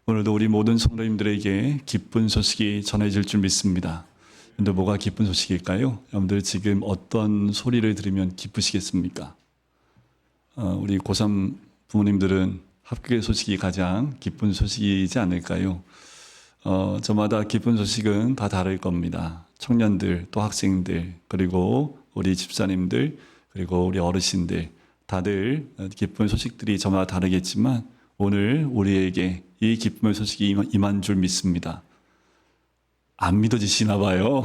오늘도 우리 모든 성도님들에게 기쁜 소식이 전해질 줄 믿습니다. 근데 뭐가 기쁜 소식일까요? 여러분들 지금 어떤 소리를 들으면 기쁘시겠습니까? 우리 고3 부모님들은 합격의 소식이 가장 기쁜 소식이지 않을까요? 저마다 기쁜 소식은 다 다를 겁니다. 청년들, 또 학생들, 그리고 우리 집사님들, 그리고 우리 어르신들, 다들 기쁜 소식들이 저마다 다르겠지만 오늘 우리에게 이 기쁨의 소식이 임한 줄 믿습니다. 안 믿어지시나 봐요.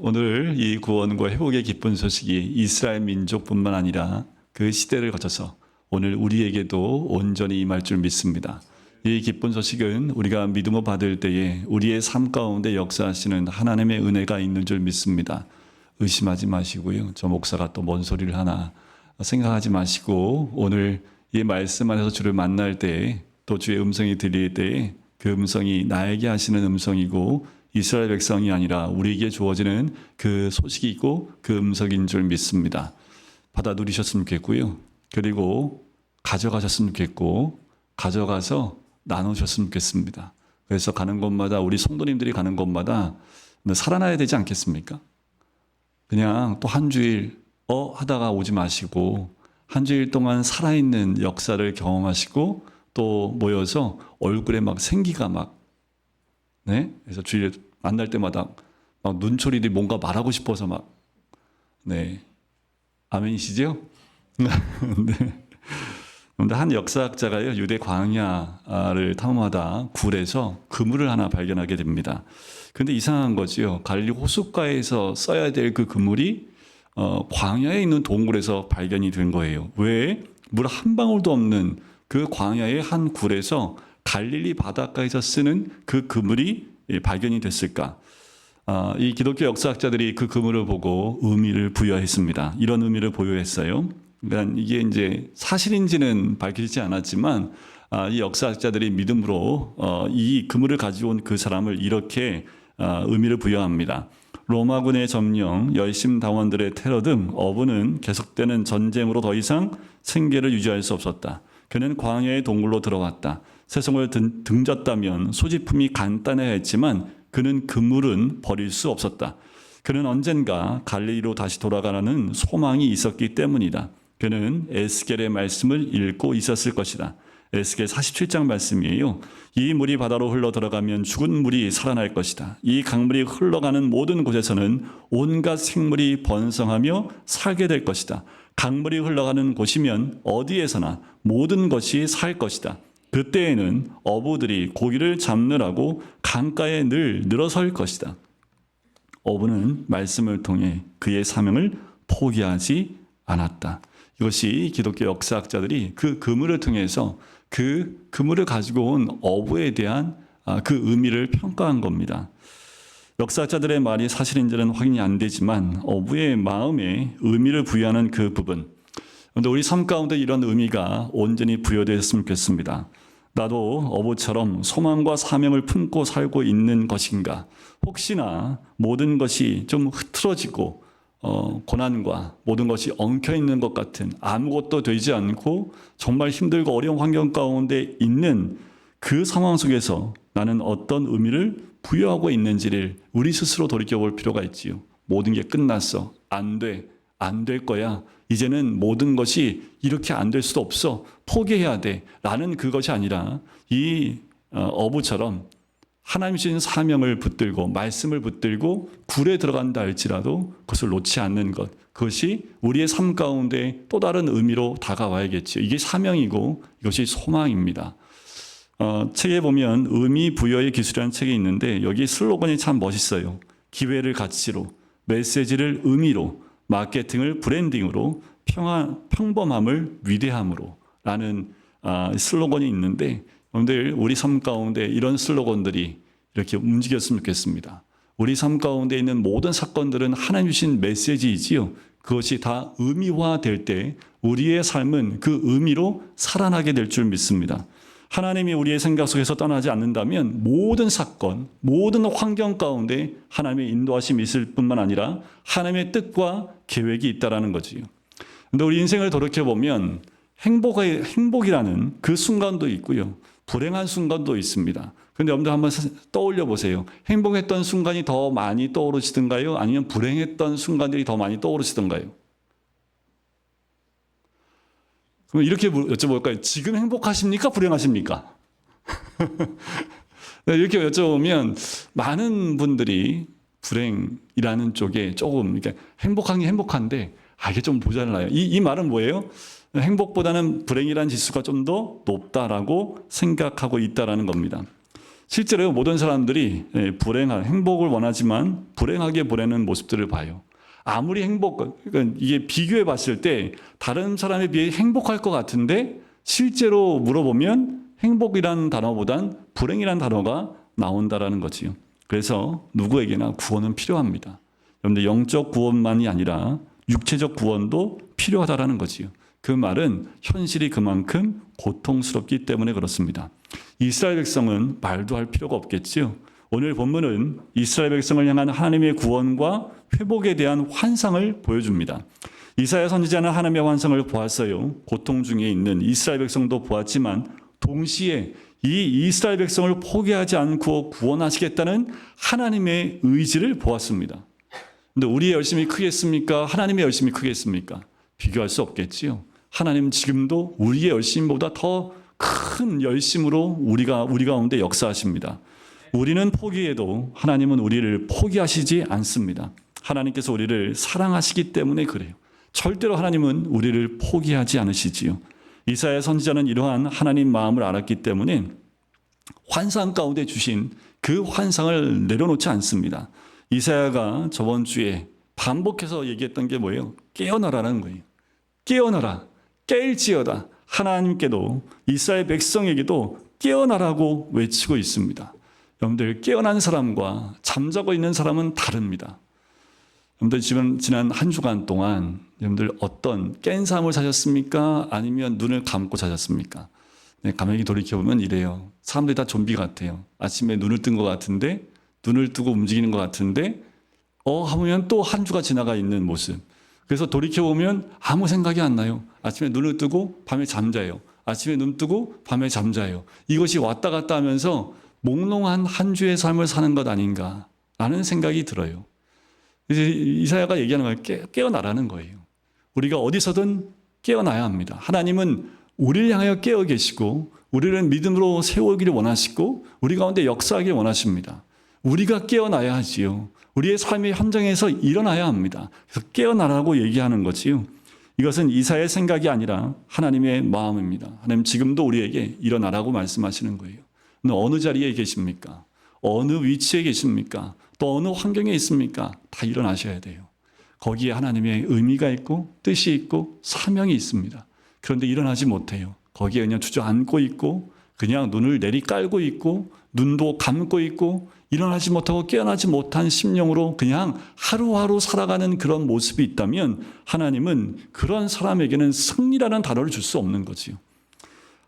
오늘 이 구원과 회복의 기쁜 소식이 이스라엘 민족뿐만 아니라 그 시대를 거쳐서 오늘 우리에게도 온전히 임할 줄 믿습니다. 이 기쁜 소식은 우리가 믿음을 받을 때에 우리의 삶 가운데 역사하시는 하나님의 은혜가 있는 줄 믿습니다. 의심하지 마시고요. 저 목사가 또 뭔 소리를 하나 생각하지 마시고 오늘 이 말씀 안에서 주를 만날 때에 또 주의 음성이 들릴 때에 그 음성이 나에게 하시는 음성이고 이스라엘 백성이 아니라 우리에게 주어지는 그 소식이고 그 음성인 줄 믿습니다. 받아 누리셨으면 좋겠고요. 그리고 가져가셨으면 좋겠고 가져가서 나누셨으면 좋겠습니다. 그래서 가는 곳마다 우리 성도님들이 가는 곳마다 살아나야 되지 않겠습니까? 그냥 또 한 주일 하다가 오지 마시고 한 주일 동안 살아있는 역사를 경험하시고 또 모여서 얼굴에 막 생기가 막 그래서 주일에 만날 때마다 막 눈초리들이 뭔가 말하고 싶어서 막 아멘이시죠? 네. 그런데 한 역사학자가요 유대 광야를 탐험하다 굴에서 그물을 하나 발견하게 됩니다. 그런데 이상한 거지요. 갈릴리 호숫가에서 써야 될 그 그물이 광야에 있는 동굴에서 발견이 된 거예요. 왜 물 한 방울도 없는 그 광야의 한 굴에서 갈릴리 바닷가에서 쓰는 그 그물이 발견이 됐을까? 이 기독교 역사학자들이 그 그물을 보고 의미를 부여했습니다. 이런 의미를 부여했어요. 그러니까 이게 이제 사실인지는 밝혀지지 않았지만 이 역사학자들이 믿음으로 이 그물을 가지고 온 그 사람을 이렇게 의미를 부여합니다. 로마군의 점령, 열심 당원들의 테러 등 어부는 계속되는 전쟁으로 더 이상 생계를 유지할 수 없었다. 그는 광야의 동굴로 들어왔다. 세상을 등졌다면 소지품이 간단해야 했지만 그는 그물은 버릴 수 없었다. 그는 언젠가 갈릴리로 다시 돌아가라는 소망이 있었기 때문이다. 그는 에스겔의 말씀을 읽고 있었을 것이다. 에스겔 47장 말씀이에요. 이 물이 바다로 흘러 들어가면 죽은 물이 살아날 것이다. 이 강물이 흘러가는 모든 곳에서는 온갖 생물이 번성하며 살게 될 것이다. 강물이 흘러가는 곳이면 어디에서나 모든 것이 살 것이다. 그때에는 어부들이 고기를 잡느라고 강가에 늘 늘어설 것이다. 어부는 말씀을 통해 그의 사명을 포기하지 않았다. 이것이 기독교 역사학자들이 그 그물을 통해서 그 그물을 가지고 온 어부에 대한 그 의미를 평가한 겁니다. 역사학자들의 말이 사실인지는 확인이 안 되지만 어부의 마음에 의미를 부여하는 그 부분. 그런데 우리 삶 가운데 이런 의미가 온전히 부여되었으면 좋겠습니다. 나도 어부처럼 소망과 사명을 품고 살고 있는 것인가? 혹시나 모든 것이 좀 흐트러지고 고난과 모든 것이 엉켜있는 것 같은 아무것도 되지 않고 정말 힘들고 어려운 환경 가운데 있는 그 상황 속에서 나는 어떤 의미를 부여하고 있는지를 우리 스스로 돌이켜볼 필요가 있지요. 모든 게 끝났어. 안 될 거야. 이제는 모든 것이 이렇게 안 될 수도 없어. 포기해야 돼. 라는 그것이 아니라 이 어부처럼 하나님 주신 사명을 붙들고 말씀을 붙들고 굴에 들어간다 할지라도 그것을 놓지 않는 것. 그것이 우리의 삶 가운데 또 다른 의미로 다가와야겠죠. 이게 사명이고 이것이 소망입니다. 책에 보면 의미 부여의 기술이라는 책이 있는데 여기 슬로건이 참 멋있어요. 기회를 가치로, 메시지를 의미로, 마케팅을 브랜딩으로, 평범함을 위대함으로 라는 슬로건이 있는데 여러분들 우리 삶 가운데 이런 슬로건들이 이렇게 움직였으면 좋겠습니다. 우리 삶 가운데 있는 모든 사건들은 하나님 주신 메시지이지요. 그것이 다 의미화될 때 우리의 삶은 그 의미로 살아나게 될 줄 믿습니다. 하나님이 우리의 생각 속에서 떠나지 않는다면 모든 사건, 모든 환경 가운데 하나님의 인도하심이 있을 뿐만 아니라 하나님의 뜻과 계획이 있다라는 거지요. 근데 우리 인생을 돌이켜보면 행복이라는 그 순간도 있고요. 불행한 순간도 있습니다. 그런데 여러분들 한번 떠올려 보세요. 행복했던 순간이 더 많이 떠오르시던가요? 아니면 불행했던 순간들이 더 많이 떠오르시던가요? 그럼 이렇게 여쭤볼까요? 지금 행복하십니까? 불행하십니까? 이렇게 여쭤보면 많은 분들이 불행이라는 쪽에 조금 이렇게 행복한 게 행복한데 이게 좀 모자라요. 이 말은 뭐예요? 행복보다는 불행이라는 지수가 좀 더 높다라고 생각하고 있다라는 겁니다. 실제로 모든 사람들이 행복을 원하지만 불행하게 보내는 모습들을 봐요. 아무리 그러니까 이게 비교해 봤을 때 다른 사람에 비해 행복할 것 같은데 실제로 물어보면 행복이라는 단어보단 불행이라는 단어가 나온다라는 거지요. 그래서 누구에게나 구원은 필요합니다. 여러분들 영적 구원만이 아니라 육체적 구원도 필요하다라는 거지요. 그 말은 현실이 그만큼 고통스럽기 때문에 그렇습니다. 이스라엘 백성은 말도 할 필요가 없겠지요. 오늘 본문은 이스라엘 백성을 향한 하나님의 구원과 회복에 대한 환상을 보여줍니다. 이사야 선지자는 하나님의 환상을 보았어요. 고통 중에 있는 이스라엘 백성도 보았지만 동시에 이 이스라엘 백성을 포기하지 않고 구원하시겠다는 하나님의 의지를 보았습니다. 근데 우리의 열심이 크겠습니까? 하나님의 열심이 크겠습니까? 비교할 수 없겠지요. 하나님은 지금도 우리의 열심보다 더 큰 열심으로 우리 가운데 역사하십니다. 우리는 포기해도 하나님은 우리를 포기하시지 않습니다. 하나님께서 우리를 사랑하시기 때문에 그래요. 절대로 하나님은 우리를 포기하지 않으시지요. 이사야 선지자는 이러한 하나님 마음을 알았기 때문에 환상 가운데 주신 그 환상을 내려놓지 않습니다. 이사야가 저번 주에 반복해서 얘기했던 게 뭐예요? 깨어나라는 거예요. 깨어나라, 깰지어다. 하나님께도 이스라엘 백성에게도 깨어나라고 외치고 있습니다. 여러분들 깨어난 사람과 잠자고 있는 사람은 다릅니다. 여러분들 지난 한 주간 동안 여러분들 어떤 깬 삶을 사셨습니까? 아니면 눈을 감고 자셨습니까? 네, 가만히 돌이켜보면 이래요. 사람들이 다 좀비 같아요. 아침에 눈을 뜬 것 같은데 눈을 뜨고 움직이는 것 같은데 하면 또 한 주가 지나가 있는 모습. 그래서 돌이켜보면 아무 생각이 안 나요. 아침에 눈을 뜨고 밤에 잠자요. 아침에 눈 뜨고 밤에 잠자요. 이것이 왔다 갔다 하면서 몽롱한 한 주의 삶을 사는 것 아닌가라는 생각이 들어요. 이제 이사야가 얘기하는 걸 깨어나라는 거예요. 우리가 어디서든 깨어나야 합니다. 하나님은 우리를 향하여 깨어 계시고 우리를 믿음으로 세우기를 원하시고 우리 가운데 역사하기를 원하십니다. 우리가 깨어나야 하지요. 우리의 삶의 현장에서 일어나야 합니다. 그래서 깨어나라고 얘기하는 거지요. 이것은 이사야의 생각이 아니라 하나님의 마음입니다. 하나님 지금도 우리에게 일어나라고 말씀하시는 거예요. 어느 자리에 계십니까? 어느 위치에 계십니까? 또 어느 환경에 있습니까? 다 일어나셔야 돼요. 거기에 하나님의 의미가 있고 뜻이 있고 사명이 있습니다. 그런데 일어나지 못해요. 거기에 그냥 주저앉고 있고 그냥 눈을 내리깔고 있고 눈도 감고 있고 일어나지 못하고 깨어나지 못한 심령으로 그냥 하루하루 살아가는 그런 모습이 있다면 하나님은 그런 사람에게는 승리라는 단어를 줄 수 없는 거지요.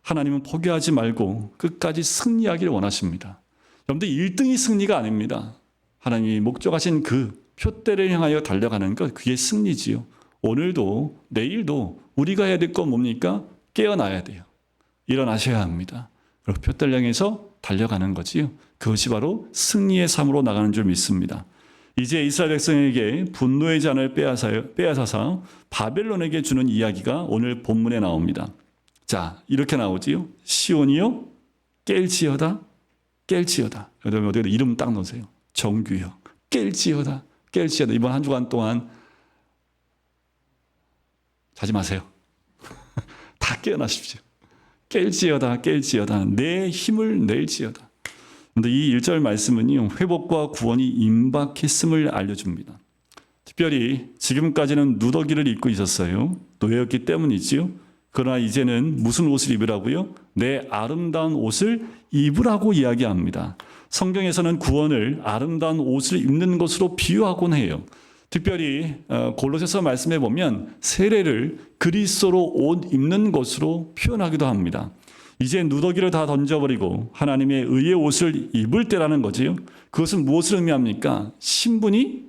하나님은 포기하지 말고 끝까지 승리하기를 원하십니다. 여러분들 1등이 승리가 아닙니다. 하나님이 목적하신 그 표대를 향하여 달려가는 것, 그게 승리지요. 오늘도 내일도 우리가 해야 될 건 뭡니까? 깨어나야 돼요. 일어나셔야 합니다. 그리고 표대를 향해서 달려가는 거지요. 그것이 바로 승리의 삶으로 나가는 줄 믿습니다. 이제 이스라엘 백성에게 분노의 잔을 빼앗아서 바벨론에게 주는 이야기가 오늘 본문에 나옵니다. 자, 이렇게 나오지요. 시온이요 깰지어다 깰지어다. 여러분 이름 딱 넣으세요. 정규요. 깰지어다 깰지어다. 이번 한 주간 동안 자지 마세요. 다 깨어나십시오. 깰지어다 깰지어다. 내 힘을 낼지어다. 그런데 이 1절 말씀은요, 회복과 구원이 임박했음을 알려줍니다. 특별히 지금까지는 누더기를 입고 있었어요. 노예였기 때문이지요. 그러나 이제는 무슨 옷을 입으라고요? 내 아름다운 옷을 입으라고 이야기합니다. 성경에서는 구원을 아름다운 옷을 입는 것으로 비유하곤 해요. 특별히 골로새서 말씀해 보면 세례를 그리스도로 옷 입는 것으로 표현하기도 합니다. 이제 누더기를 다 던져버리고 하나님의 의의 옷을 입을 때라는 거지요. 그것은 무엇을 의미합니까? 신분이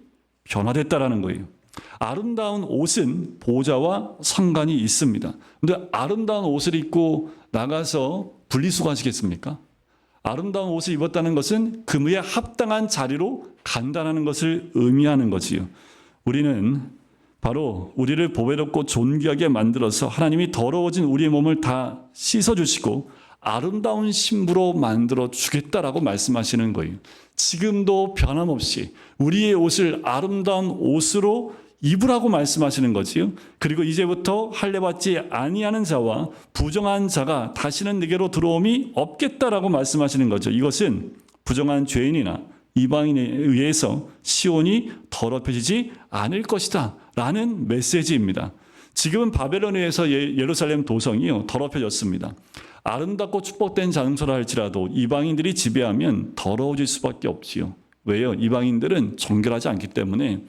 변화됐다라는 거예요. 아름다운 옷은 보좌와 상관이 있습니다. 근데 아름다운 옷을 입고 나가서 분리수거하시겠습니까? 아름다운 옷을 입었다는 것은 그무에 합당한 자리로 간다는 것을 의미하는 거지요. 우리는 바로 우리를 보배롭고 존귀하게 만들어서 하나님이 더러워진 우리의 몸을 다 씻어주시고 아름다운 신부로 만들어 주겠다라고 말씀하시는 거예요. 지금도 변함없이 우리의 옷을 아름다운 옷으로 입으라고 말씀하시는 거지요. 그리고 이제부터 할례받지 아니하는 자와 부정한 자가 다시는 네게로 들어옴이 없겠다라고 말씀하시는 거죠. 이것은 부정한 죄인이나 이방인에 의해서 시온이 더럽혀지지 않을 것이다 라는 메시지입니다. 지금은 바벨론에 의해서 예루살렘 도성이요 더럽혀졌습니다. 아름답고 축복된 장소라 할지라도 이방인들이 지배하면 더러워질 수밖에 없지요. 왜요? 이방인들은 정결하지 않기 때문에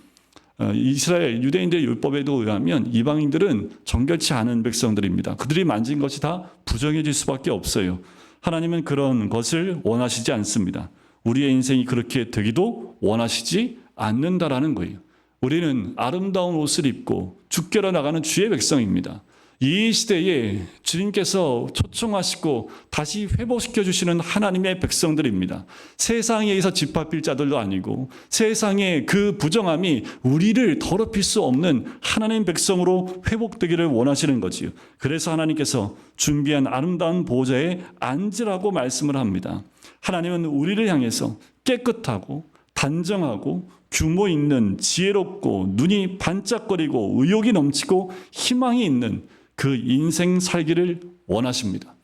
이스라엘 유대인들의 율법에도 의하면 이방인들은 정결치 않은 백성들입니다. 그들이 만진 것이 다 부정해질 수밖에 없어요. 하나님은 그런 것을 원하시지 않습니다. 우리의 인생이 그렇게 되기도 원하시지 않는다라는 거예요. 우리는 아름다운 옷을 입고 주께로 나가는 주의 백성입니다. 이 시대에 주님께서 초청하시고 다시 회복시켜 주시는 하나님의 백성들입니다. 세상에 의해서 짓밟힐 자들도 아니고 세상의 그 부정함이 우리를 더럽힐 수 없는 하나님 백성으로 회복되기를 원하시는 거지요. 그래서 하나님께서 준비한 아름다운 보좌에 앉으라고 말씀을 합니다. 하나님은 우리를 향해서 깨끗하고 단정하고 규모 있는 지혜롭고 눈이 반짝거리고 의욕이 넘치고 희망이 있는 그 인생 살기를 원하십니다.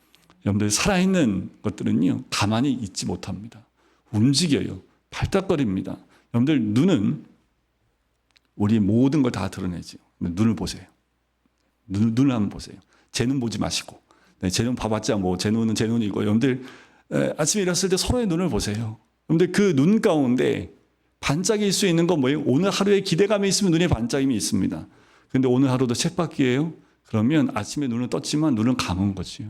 여러분들 살아있는 것들은요 가만히 있지 못합니다. 움직여요. 발딱거립니다. 여러분들 눈은 우리의 모든 걸 다 드러내죠. 눈을 보세요. 눈을 한번 보세요. 제 눈 보지 마시고 제 눈 봐봤자 뭐 제 눈은 제 눈이고 여러분들 아침에 일어났을 때 서로의 눈을 보세요. 여러분들 그 눈 가운데 반짝일 수 있는 건 뭐예요? 오늘 하루에 기대감이 있으면 눈에 반짝임이 있습니다. 그런데 오늘 하루도 쳇바퀴예요? 그러면 아침에 눈을 떴지만 눈은 감은 거지요.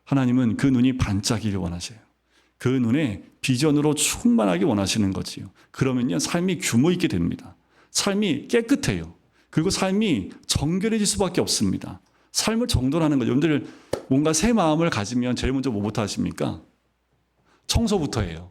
하나님은 그 눈이 반짝이길 원하셔요. 그 눈에 비전으로 충만하게 원하시는 거지요. 그러면요 삶이 규모 있게 됩니다. 삶이 깨끗해요. 그리고 삶이 정결해질 수밖에 없습니다. 삶을 정돈하는 거죠. 여러분들 뭔가 새 마음을 가지면 제일 먼저 뭐부터 하십니까? 청소부터 해요.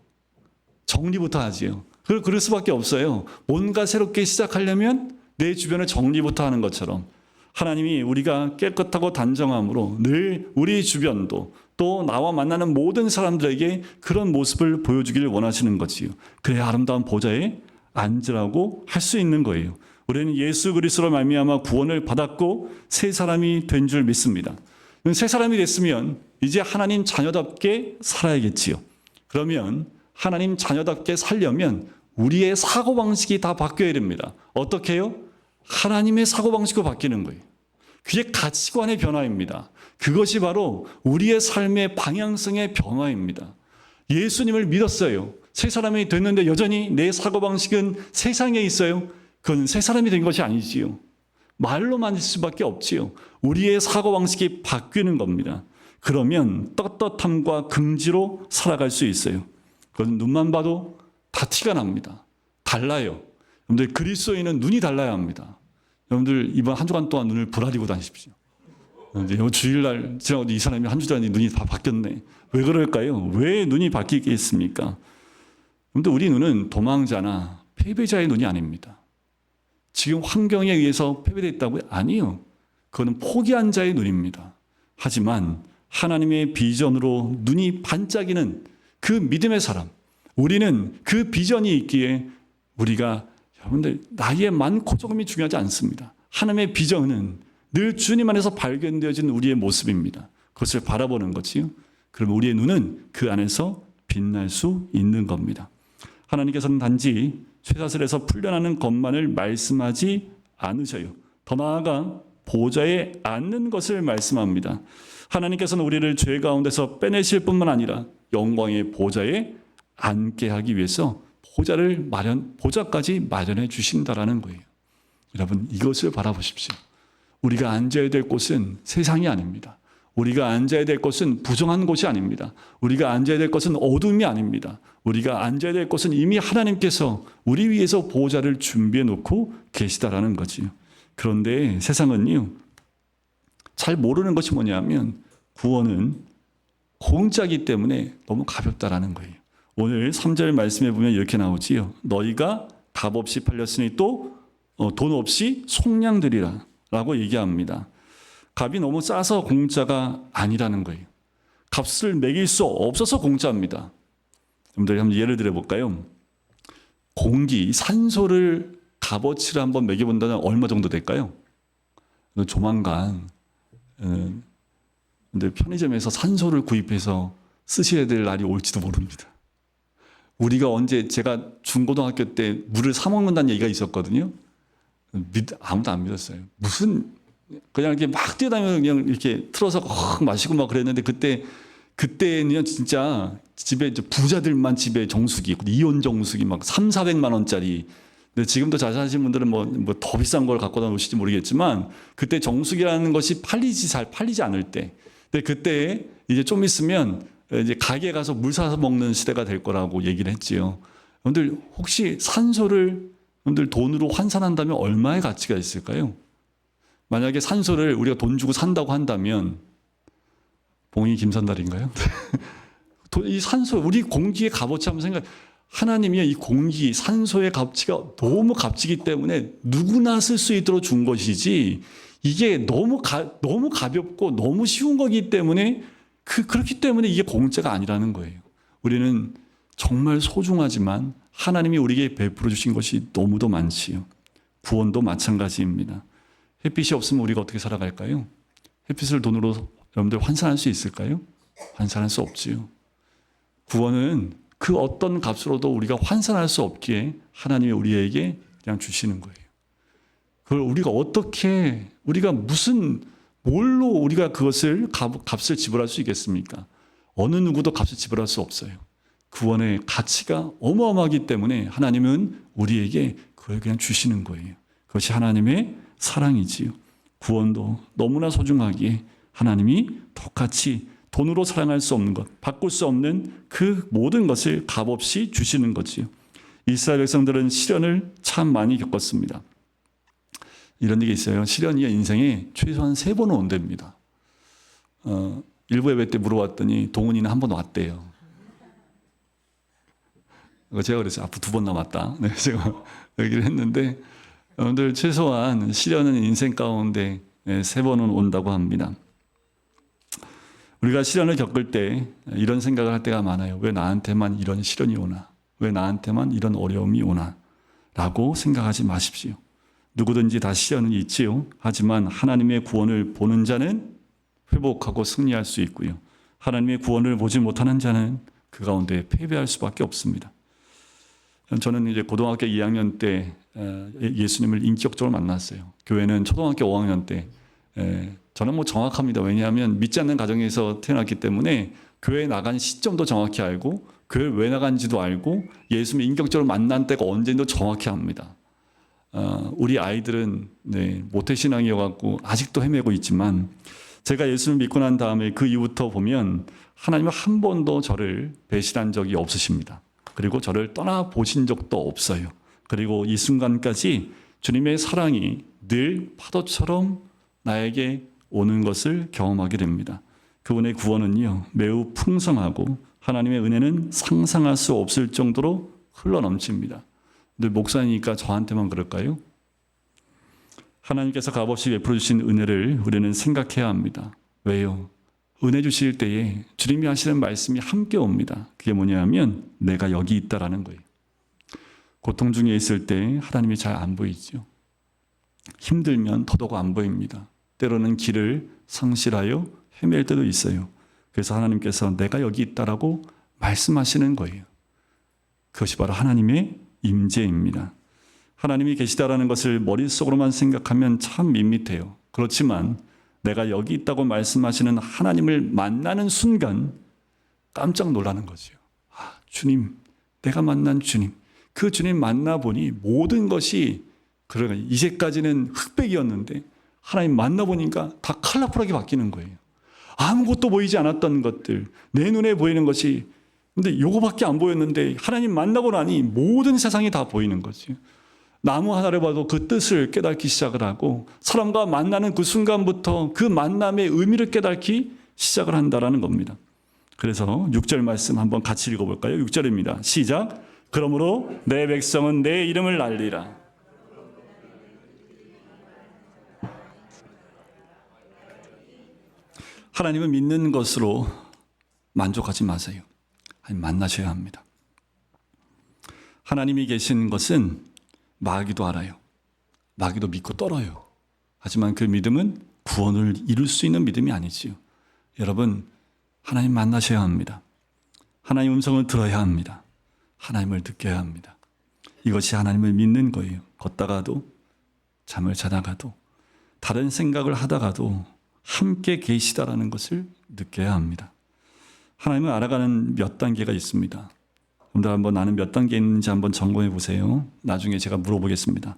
정리부터 하지요. 그럴 수밖에 없어요. 뭔가 새롭게 시작하려면 내 주변을 정리부터 하는 것처럼 하나님이 우리가 깨끗하고 단정함으로 늘 우리 주변도 또 나와 만나는 모든 사람들에게 그런 모습을 보여주기를 원하시는 거지요. 그래야 아름다운 보좌에 앉으라고 할 수 있는 거예요. 우리는 예수 그리스도로 말미암아 구원을 받았고 새 사람이 된 줄 믿습니다. 새 사람이 됐으면 이제 하나님 자녀답게 살아야겠지요. 그러면 하나님 자녀답게 살려면 우리의 사고방식이 다 바뀌어야 됩니다. 어떻게 해요? 하나님의 사고방식으로 바뀌는 거예요. 그게 가치관의 변화입니다. 그것이 바로 우리의 삶의 방향성의 변화입니다. 예수님을 믿었어요. 새 사람이 됐는데 여전히 내 사고방식은 세상에 있어요. 그건 새 사람이 된 것이 아니지요. 말로만 있을 수밖에 없지요. 우리의 사고방식이 바뀌는 겁니다. 그러면 떳떳함과 긍지로 살아갈 수 있어요. 그건 눈만 봐도 다 티가 납니다. 달라요. 여러분들 그리스도인은 눈이 달라야 합니다. 여러분들 이번 한 주간 동안 눈을 부라리고 다니십시오. 주일날 지나고 이 사람이 한 주간이 눈이 다 바뀌었네. 왜 그럴까요? 왜 눈이 바뀌겠습니까? 여러분들 우리 눈은 도망자나 패배자의 눈이 아닙니다. 지금 환경에 의해서 패배됐다고요? 아니요. 그거는 포기한 자의 눈입니다. 하지만 하나님의 비전으로 눈이 반짝이는 그 믿음의 사람, 우리는 그 비전이 있기에 우리가 여러분들 나이에 많고 조금이 중요하지 않습니다. 하나님의 비전은 늘 주님 안에서 발견되어진 우리의 모습입니다. 그것을 바라보는 거지요. 그러면 우리의 눈은 그 안에서 빛날 수 있는 겁니다. 하나님께서는 단지 쇠사슬에서 풀려나는 것만을 말씀하지 않으셔요. 더 나아가 보좌에 앉는 것을 말씀합니다. 하나님께서는 우리를 죄 가운데서 빼내실 뿐만 아니라 영광의 보좌에 앉게 하기 위해서 보좌까지 마련해 주신다라는 거예요. 여러분 이것을 바라보십시오. 우리가 앉아야 될 곳은 세상이 아닙니다. 우리가 앉아야 될 곳은 부정한 곳이 아닙니다. 우리가 앉아야 될 곳은 어둠이 아닙니다. 우리가 앉아야 될 곳은 이미 하나님께서 우리 위해서 보호자를 준비해 놓고 계시다라는 거지요. 그런데 세상은요, 잘 모르는 것이 뭐냐면 구원은 공짜이기 때문에 너무 가볍다라는 거예요. 오늘 3절 말씀에 보면 이렇게 나오지요. 너희가 값없이 팔렸으니 또 돈 없이 속량되리라 라고 얘기합니다. 값이 너무 싸서 공짜가 아니라는 거예요. 값을 매길 수 없어서 공짜입니다. 여러분들 한번 예를 들어 볼까요? 공기, 산소를 값어치를 한번 매겨본다면 얼마 정도 될까요? 조만간 근데 편의점에서 산소를 구입해서 쓰셔야 될 날이 올지도 모릅니다. 우리가 언제 제가 중고등학교 때 물을 사 먹는다는 얘기가 있었거든요. 아무도 안 믿었어요. 무슨 그냥 이렇게 막 뛰어다니면서 그냥 이렇게 틀어서 마시고 막 그랬는데 그때는 진짜 집에 부자들만 집에 정수기, 이온 정수기 막 300~400만 원짜리. 근데 지금도 잘 사시는 분들은 뭐 더 비싼 걸 갖고 다니실지 모르겠지만 그때 정수기라는 것이 잘 팔리지 않을 때. 근데 그때 이제 좀 있으면 이제 가게에 가서 물 사서 먹는 시대가 될 거라고 얘기를 했지요. 여러분들 혹시 산소를 여러분들 돈으로 환산한다면 얼마의 가치가 있을까요? 만약에 산소를 우리가 돈 주고 산다고 한다면 봉이 김선달인가요? 이 산소, 우리 공기의 값어치 한번 생각. 하나님이 이 공기, 산소의 가치가 너무 값지기 때문에 누구나 쓸 수 있도록 준 것이지 이게 너무 가볍고 너무 쉬운 거기 때문에 그렇기 때문에 이게 공짜가 아니라는 거예요. 우리는 정말 소중하지만 하나님이 우리에게 베풀어 주신 것이 너무도 많지요. 구원도 마찬가지입니다. 햇빛이 없으면 우리가 어떻게 살아갈까요? 햇빛을 돈으로 여러분들 환산할 수 있을까요? 환산할 수 없지요. 구원은 그 어떤 값으로도 우리가 환산할 수 없기에 하나님이 우리에게 그냥 주시는 거예요. 그걸 우리가 뭘로 우리가 그것을 값을 지불할 수 있겠습니까? 어느 누구도 값을 지불할 수 없어요. 구원의 가치가 어마어마하기 때문에 하나님은 우리에게 그걸 그냥 주시는 거예요. 그것이 하나님의 사랑이지요. 구원도 너무나 소중하기에 하나님이 똑같이 돈으로 사랑할 수 없는 것, 바꿀 수 없는 그 모든 것을 값없이 주시는 거지요. 이스라엘 백성들은 시련을 참 많이 겪었습니다. 이런 얘기 있어요. 시련이 인생에 최소한 3번은 온답니다. 일부 예배 때 물어봤더니 동훈이는 한 번 왔대요. 제가 그랬어요. 앞으로 2번 남았다. 네, 제가 얘기를 했는데 여러분들 최소한 시련은 인생 가운데 3번은 온다고 합니다. 우리가 시련을 겪을 때 이런 생각을 할 때가 많아요. 왜 나한테만 이런 시련이 오나? 왜 나한테만 이런 어려움이 오나? 라고 생각하지 마십시오. 누구든지 다 시련은 있지요. 하지만 하나님의 구원을 보는 자는 회복하고 승리할 수 있고요. 하나님의 구원을 보지 못하는 자는 그 가운데 패배할 수밖에 없습니다. 저는 이제 고등학교 2학년 때 예수님을 인격적으로 만났어요. 교회는 초등학교 5학년 때. 저는 정확합니다. 왜냐하면 믿지 않는 가정에서 태어났기 때문에 교회에 나간 시점도 정확히 알고 교회 왜 나간지도 알고 예수님을 인격적으로 만난 때가 언제인지도 정확히 합니다. 우리 아이들은 모태신앙이어갖고 아직도 헤매고 있지만 제가 예수를 믿고 난 다음에 그 이후부터 보면 하나님은 한 번도 저를 배신한 적이 없으십니다. 그리고 저를 떠나보신 적도 없어요. 그리고 이 순간까지 주님의 사랑이 늘 파도처럼 나에게 오는 것을 경험하게 됩니다. 그분의 구원은요, 매우 풍성하고 하나님의 은혜는 상상할 수 없을 정도로 흘러넘칩니다. 늘 목사니까 저한테만 그럴까요? 하나님께서 값없이 베풀어 주신 은혜를 우리는 생각해야 합니다. 왜요? 은혜 주실 때에 주님이 하시는 말씀이 함께 옵니다. 그게 뭐냐면 내가 여기 있다라는 거예요. 고통 중에 있을 때 하나님이 잘 안 보이죠. 힘들면 더더욱 안 보입니다. 때로는 길을 상실하여 헤맬 때도 있어요. 그래서 하나님께서 내가 여기 있다라고 말씀하시는 거예요. 그것이 바로 하나님의 임재입니다. 하나님이 계시다라는 것을 머릿속으로만 생각하면 참 밋밋해요. 그렇지만 내가 여기 있다고 말씀하시는 하나님을 만나는 순간 깜짝 놀라는 거죠. 주님, 내가 만난 주님. 그 주님 만나보니 모든 것이 이제까지는 흑백이었는데 하나님 만나보니까 다 컬러풀하게 바뀌는 거예요. 아무것도 보이지 않았던 것들, 내 눈에 보이는 것이 근데 요거밖에 안 보였는데 하나님 만나고 나니 모든 세상이 다 보이는 거지. 나무 하나를 봐도 그 뜻을 깨닫기 시작을 하고 사람과 만나는 그 순간부터 그 만남의 의미를 깨닫기 시작을 한다라는 겁니다. 그래서 6절 말씀 한번 같이 읽어볼까요? 6절입니다. 시작. 그러므로 내 백성은 내 이름을 알리라. 하나님을 믿는 것으로 만족하지 마세요. 하나님 만나셔야 합니다. 하나님이 계신 것은 마귀도 알아요. 마귀도 믿고 떨어요. 하지만 그 믿음은 구원을 이룰 수 있는 믿음이 아니지요. 여러분, 하나님 만나셔야 합니다. 하나님 음성을 들어야 합니다. 하나님을 느껴야 합니다. 이것이 하나님을 믿는 거예요. 걷다가도, 잠을 자다가도, 다른 생각을 하다가도 함께 계시다라는 것을 느껴야 합니다. 하나님을 알아가는 몇 단계가 있습니다. 여러분들 한번 나는 몇 단계 있는지 한번 점검해 보세요. 나중에 제가 물어보겠습니다.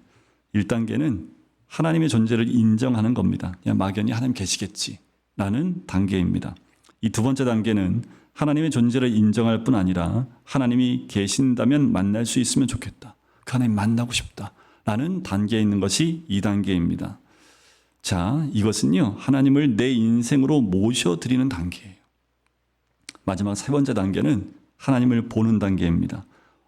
1단계는 하나님의 존재를 인정하는 겁니다. 그냥 막연히 하나님 계시겠지라는 단계입니다. 이 두 번째 단계는 하나님의 존재를 인정할 뿐 아니라 하나님이 계신다면 만날 수 있으면 좋겠다. 그 하나님 만나고 싶다라는 단계에 있는 것이 2단계입니다. 자, 이것은요, 하나님을 내 인생으로 모셔드리는 단계예요. 마지막 세 번째 단계는 하나님을 보는 단계입니다.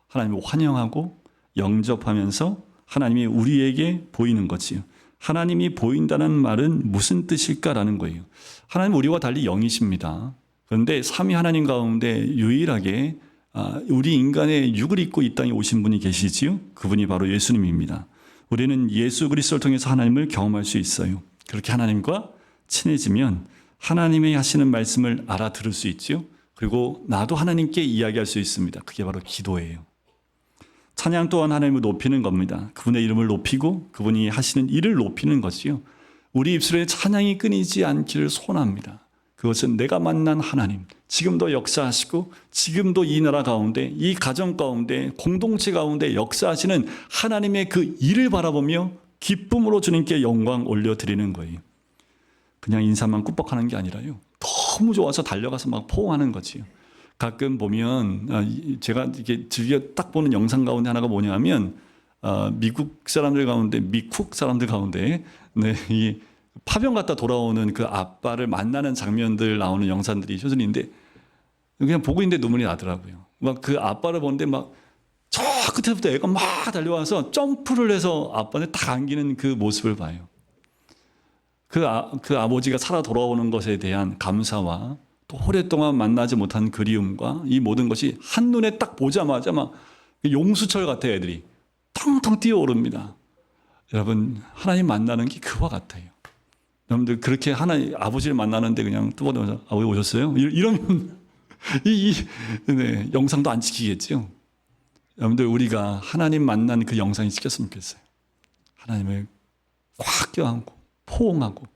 하나님을 환영하고 영접하면서 하나님이 우리에게 보이는 거지요. 하나님이 보인다는 말은 무슨 뜻일까라는 거예요. 하나님은 우리와 달리 영이십니다. 그런데 삼위 하나님 가운데 유일하게 우리 인간의 육을 입고 이 땅에 오신 분이 계시지요. 그분이 바로 예수님입니다. 우리는 예수 그리스도를 통해서 하나님을 경험할 수 있어요. 그렇게 하나님과 친해지면 하나님이 하시는 말씀을 알아들을 수 있지요. 그리고 나도 하나님께 이야기할 수 있습니다. 그게 바로 기도예요. 찬양 또한 하나님을 높이는 겁니다. 그분의 이름을 높이고 그분이 하시는 일을 높이는 것이요. 우리 입술에 찬양이 끊이지 않기를 소원합니다. 그것은 내가 만난 하나님, 지금도 역사하시고 지금도 이 나라 가운데, 이 가정 가운데, 공동체 가운데 역사하시는 하나님의 그 일을 바라보며 기쁨으로 주님께 영광 올려드리는 거예요. 그냥 인사만 꾸벅하는 게 아니라요. 너무 좋아서 달려가서 막 포옹하는 거지요. 가끔 보면 제가 이게 즐겨 딱 보는 영상 가운데 하나가 뭐냐면 미국 사람들 가운데, 미쿡 사람들 가운데 이 파병 갔다 돌아오는 그 아빠를 만나는 장면들 나오는 영상들이 쇼츠인데 그냥 보고 있는데 눈물이 나더라고요. 막 그 아빠를 보는데 막 저 끝에부터 애가 막 달려와서 점프를 해서 아빠를 딱 안기는 그 모습을 봐요. 그 아버지가 살아 돌아오는 것에 대한 감사와 또 오랫동안 만나지 못한 그리움과 이 모든 것이 한눈에 딱 보자마자 막 용수철 같아요. 애들이 텅텅 뛰어오릅니다. 여러분, 하나님 만나는 게 그와 같아요. 여러분들 그렇게 하나님 아버지를 만나는데 그냥 뚜벅뚜벅 아버지 오셨어요? 이러면 네, 영상도 안 지키겠죠. 여러분들 우리가 하나님 만난 그 영상이 찍혔으면 좋겠어요. 하나님을 꽉 껴안고 포옹하고.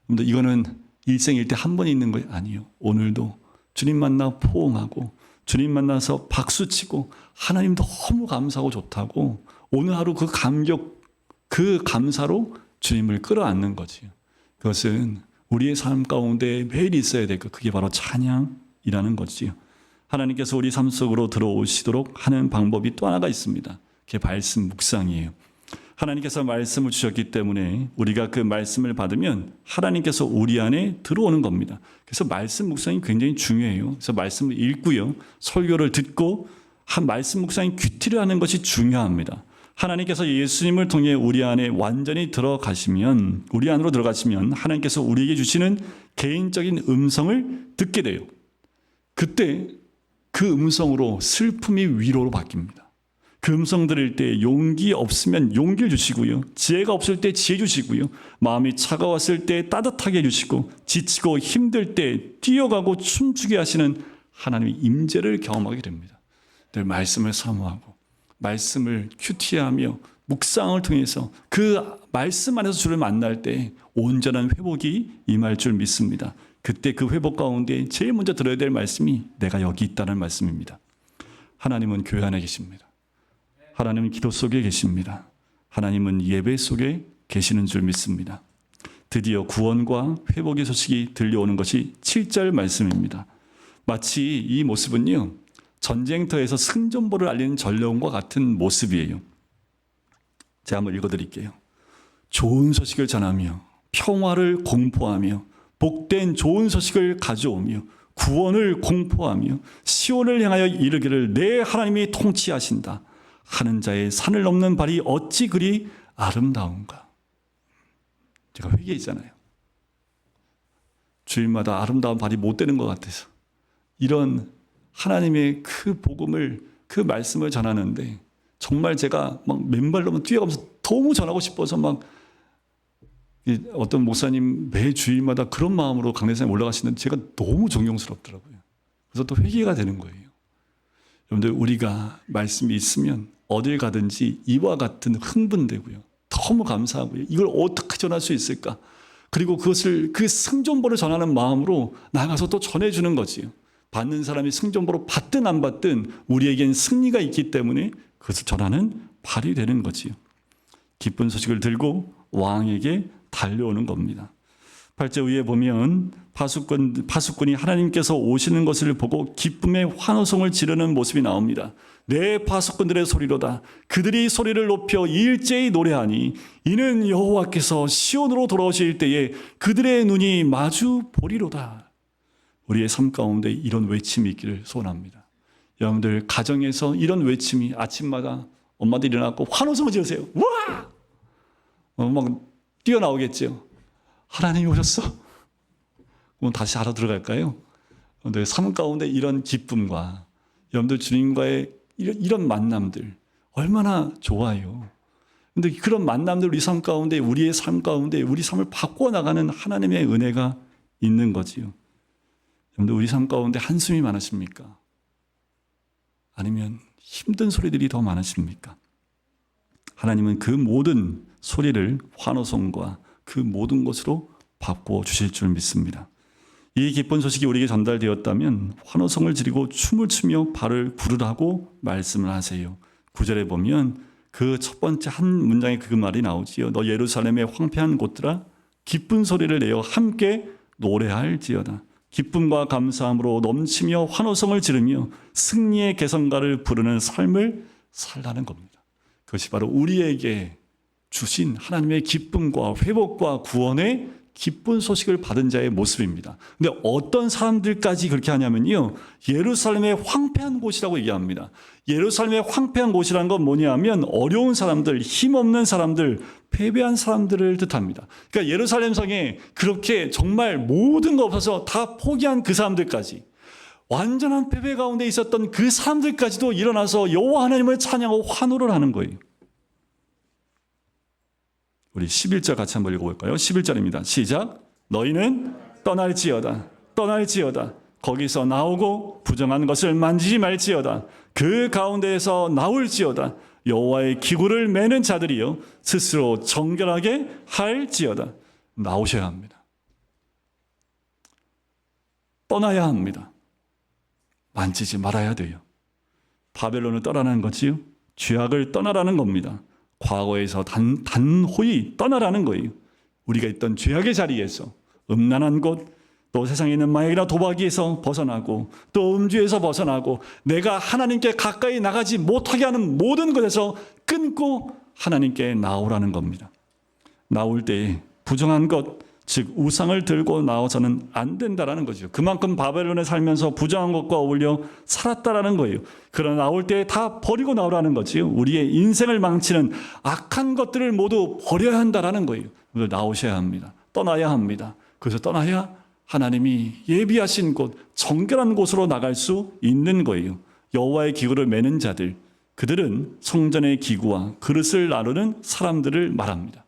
여러분들 이거는 일생일대 한 번 있는 거 아니에요. 오늘도 주님 만나 포옹하고 주님 만나서 박수치고 하나님 너무 감사하고 좋다고 오늘 하루 그 감격 그 감사로 주님을 끌어안는 거지요. 그것은 우리의 삶 가운데 매일 있어야 될 것, 그게 바로 찬양이라는 거지요. 하나님께서 우리 삶 속으로 들어오시도록 하는 방법이 또 하나가 있습니다. 그게 말씀 묵상이에요. 하나님께서 말씀을 주셨기 때문에 우리가 그 말씀을 받으면 하나님께서 우리 안에 들어오는 겁니다. 그래서 말씀 묵상이 굉장히 중요해요. 그래서 말씀을 읽고요, 설교를 듣고 한 말씀 묵상이 큐티를 하는 것이 중요합니다. 하나님께서 예수님을 통해 우리 안에 완전히 들어가시면, 우리 안으로 들어가시면 하나님께서 우리에게 주시는 개인적인 음성을 듣게 돼요. 그때 그 음성으로 슬픔이 위로로 바뀝니다. 그 음성 들을 때 용기 없으면 용기를 주시고요, 지혜가 없을 때 지혜 주시고요, 마음이 차가웠을 때 따뜻하게 해주시고, 지치고 힘들 때 뛰어가고 춤추게 하시는 하나님의 임재를 경험하게 됩니다. 늘 말씀을 사모하고 말씀을 큐티하며 묵상을 통해서 그 말씀 안에서 주를 만날 때 온전한 회복이 임할 줄 믿습니다. 그때 그 회복 가운데 제일 먼저 들어야 될 말씀이 내가 여기 있다는 말씀입니다. 하나님은 교회 안에 계십니다. 하나님은 기도 속에 계십니다. 하나님은 예배 속에 계시는 줄 믿습니다. 드디어 구원과 회복의 소식이 들려오는 것이 7절 말씀입니다. 마치 이 모습은요, 전쟁터에서 승전보를 알리는 전령과 같은 모습이에요. 제가 한번 읽어드릴게요. 좋은 소식을 전하며 평화를 공포하며 복된 좋은 소식을 가져오며 구원을 공포하며 시온을 향하여 이르기를 내 하나님이 통치하신다. 하는 자의 산을 넘는 발이 어찌 그리 아름다운가. 제가 회개했잖아요. 주일마다 아름다운 발이 못 되는 것 같아서 이런 하나님의 그 복음을, 그 말씀을 전하는데 정말 제가 막 맨발로 뛰어가면서 너무 전하고 싶어서 막 어떤 목사님 매 주일마다 그런 마음으로 강대상에 올라가시는데 제가 너무 존경스럽더라고요. 그래서 또 회개가 되는 거예요. 여러분들, 우리가 말씀이 있으면 어딜 가든지 이와 같은 흥분되고요. 너무 감사하고요. 이걸 어떻게 전할 수 있을까? 그리고 그것을 그 승전보를 전하는 마음으로 나가서 또 전해주는 거지요. 받는 사람이 승전보로 받든 안 받든 우리에겐 승리가 있기 때문에 그것을 전하는 발이 되는 거지요. 기쁜 소식을 들고 왕에게 달려오는 겁니다. 8절 위에 보면 파수꾼이 하나님께서 오시는 것을 보고 기쁨의 환호성을 지르는 모습이 나옵니다. 내 파수꾼들의 소리로다. 그들이 소리를 높여 일제히 노래하니 이는 여호와께서 시온으로 돌아오실 때에 그들의 눈이 마주 보리로다. 우리의 삶 가운데 이런 외침이 있기를 소원합니다. 여러분들, 가정에서 이런 외침이 아침마다 엄마들 일어나고 환호성을 지르세요. 와! 막 뛰어나오겠죠. 하나님이 오셨어. 그럼 다시 알아 들어갈까요? 여러분들, 삶 가운데 이런 기쁨과 여러분들 주님과의 이런 만남들 얼마나 좋아요. 그런데 그런 만남들 우리 삶 가운데, 우리의 삶 가운데 우리 삶을 바꿔 나가는 하나님의 은혜가 있는 거지요. 여러분들, 우리 삶 가운데 한숨이 많으십니까? 아니면 힘든 소리들이 더 많으십니까? 하나님은 그 모든 소리를 환호성과 그 모든 것으로 바꾸어 주실 줄 믿습니다. 이 기쁜 소식이 우리에게 전달되었다면 환호성을 지르고 춤을 추며 발을 구르라고 말씀을 하세요. 9절에 보면 그 첫 번째 한 문장에 그 말이 나오지요. 너 예루살렘의 황폐한 곳들아 기쁜 소리를 내어 함께 노래할지어다. 기쁨과 감사함으로 넘치며 환호성을 지르며 승리의 개성가를 부르는 삶을 살라는 겁니다. 그것이 바로 우리에게 주신 하나님의 기쁨과 회복과 구원의 기쁜 소식을 받은 자의 모습입니다. 근데 어떤 사람들까지 그렇게 하냐면요, 예루살렘의 황폐한 곳이라고 얘기합니다. 예루살렘의 황폐한 곳이라는 건 뭐냐면 어려운 사람들, 힘없는 사람들, 패배한 사람들을 뜻합니다. 그러니까 예루살렘 성에 그렇게 정말 모든 거 없어서 다 포기한 그 사람들까지, 완전한 패배 가운데 있었던 그 사람들까지도 일어나서 여호와 하나님을 찬양하고 환호를 하는 거예요. 우리 11절 같이 한번 읽어볼까요? 11절입니다. 시작. 너희는 떠날지어다. 떠날지어다. 거기서 나오고 부정한 것을 만지지 말지어다. 그 가운데에서 나올지어다. 여호와의 기구를 매는 자들이여 스스로 정결하게 할지어다. 나오셔야 합니다. 떠나야 합니다. 만지지 말아야 돼요. 바벨론을 떠나는 거지요. 죄악을 떠나라는 겁니다. 과거에서 단호히 떠나라는 거예요. 우리가 있던 죄악의 자리에서, 음란한 곳, 또 세상에 있는 마약이나 도박에서 벗어나고, 또 음주에서 벗어나고, 내가 하나님께 가까이 나가지 못하게 하는 모든 것에서 끊고 하나님께 나오라는 겁니다. 나올 때 부정한 것, 즉 우상을 들고 나와서는 안 된다라는 거죠. 그만큼 바벨론에 살면서 부정한 것과 어울려 살았다라는 거예요. 그러나 나올 때 다 버리고 나오라는 거지요. 우리의 인생을 망치는 악한 것들을 모두 버려야 한다라는 거예요. 나오셔야 합니다. 떠나야 합니다. 그래서 떠나야 하나님이 예비하신 곳, 정결한 곳으로 나갈 수 있는 거예요. 여호와의 기구를 매는 자들, 그들은 성전의 기구와 그릇을 나누는 사람들을 말합니다.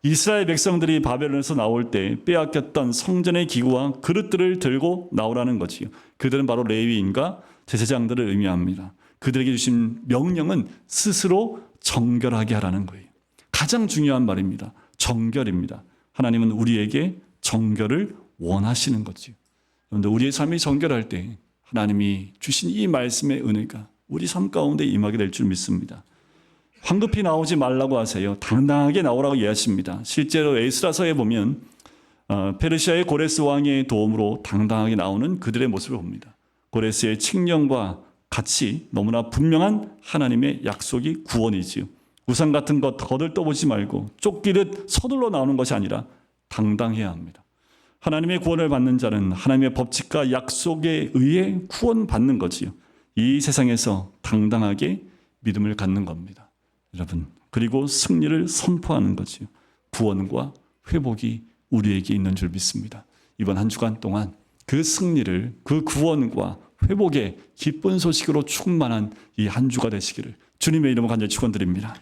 이스라엘 백성들이 바벨론에서 나올 때 빼앗겼던 성전의 기구와 그릇들을 들고 나오라는 거지요. 그들은 바로 레위인과 제사장들을 의미합니다. 그들에게 주신 명령은 스스로 정결하게 하라는 거예요. 가장 중요한 말입니다. 정결입니다. 하나님은 우리에게 정결을 원하시는 거지요. 그런데 우리의 삶이 정결할 때 하나님이 주신 이 말씀의 은혜가 우리 삶 가운데 임하게 될 줄 믿습니다. 황급히 나오지 말라고 하세요. 당당하게 나오라고 이해하십니다. 실제로 에스라서에 보면 페르시아의 고레스 왕의 도움으로 당당하게 나오는 그들의 모습을 봅니다. 고레스의 칙령과 같이 너무나 분명한 하나님의 약속이 구원이지요. 우상 같은 것 거들떠보지 말고 쫓기듯 서둘러 나오는 것이 아니라 당당해야 합니다. 하나님의 구원을 받는 자는 하나님의 법칙과 약속에 의해 구원받는 거지요. 이 세상에서 당당하게 믿음을 갖는 겁니다. 여러분, 그리고 승리를 선포하는 거지요. 구원과 회복이 우리에게 있는 줄 믿습니다. 이번 한 주간 동안 그 승리를, 그 구원과 회복의 기쁜 소식으로 충만한 이 한 주가 되시기를 주님의 이름으로 간절히 축원드립니다.